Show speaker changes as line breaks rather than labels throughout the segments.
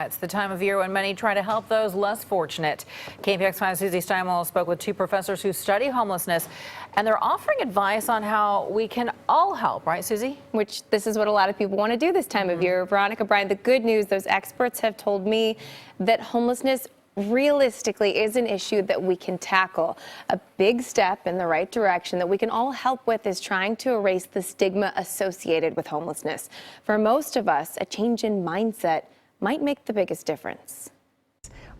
It's the time of year when many try to help those less fortunate. KPIX 5 Susie Steimle spoke with two professors who study homelessness, and they're offering advice on how we can all help, right, Susie?
Which this is what a lot of people want to do this time of year. Veronica, Brian, the good news, those experts have told me that homelessness realistically is an issue that we can tackle. A big step in the right direction that we can all help with is trying to erase the stigma associated with homelessness. For most of us, a change in mindset might make the biggest difference.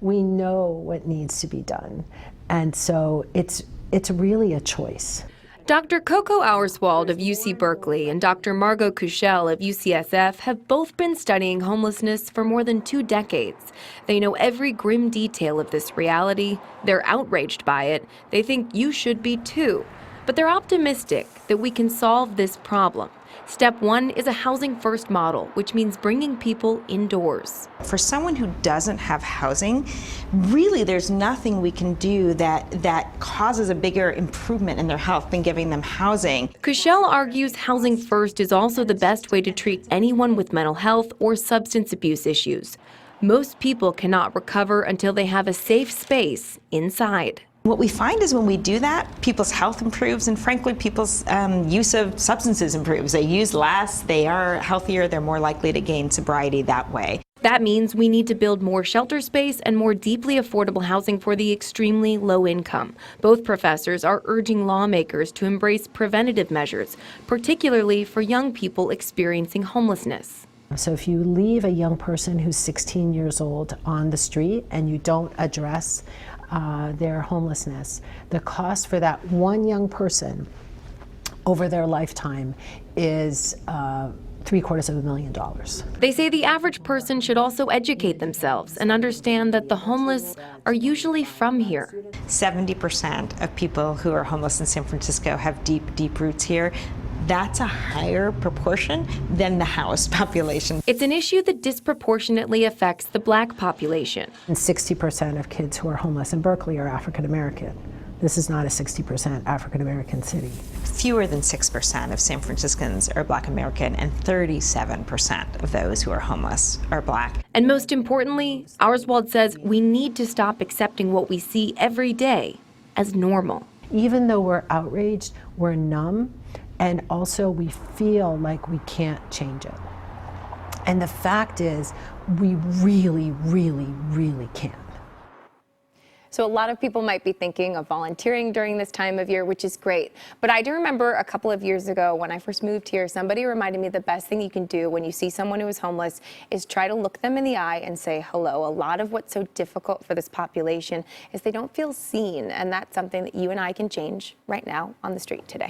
We know what needs to be done, and so it's really a choice.
Dr. Coco Auerswald of UC Berkeley and Dr. Margot Kuchel of UCSF have both been studying homelessness for more than 2 decades. They know every grim detail of this reality. They're outraged by it. They think you should be too. But they're optimistic that we can solve this problem. Step 1 is a housing first model, which means bringing people indoors.
For someone who doesn't have housing, really there's nothing we can do that causes a bigger improvement in their health than giving them housing.
Kuchel argues housing first is also the best way to treat anyone with mental health or substance abuse issues. Most people cannot recover until they have a safe space inside.
What we find is when we do that, people's health improves, and frankly, people's use of substances improves. They use less, they are healthier, they're more likely to gain sobriety that way.
That means we need to build more shelter space and more deeply affordable housing for the extremely low income. Both professors are urging lawmakers to embrace preventative measures, particularly for young people experiencing homelessness.
So if you leave a young person who's 16 years old on the street and you don't address their homelessness, the cost for that one young person over their lifetime is $750,000.
They say the average person should also educate themselves and understand that the homeless are usually from here.
70% of people who are homeless in San Francisco have deep roots here. That's a higher proportion than the housed population.
It's an issue that disproportionately affects the Black population.
And 60% of kids who are homeless in Berkeley are African American. This is not a 60% African American city.
Fewer than 6% of San Franciscans are Black American, and 37% of those who are homeless are Black.
And most importantly, Auerswald says we need to stop accepting what we see every day as normal.
Even though we're outraged, we're numb, and also we feel like we can't change it. And the fact is, we really can.
So a lot of people might be thinking of volunteering during this time of year, which is great. But I do remember a couple of years ago when I first moved here, somebody reminded me the best thing you can do when you see someone who is homeless is try to look them in the eye and say hello. A lot of what's so difficult for this population is they don't feel seen. And that's something that you and I can change right now on the street today.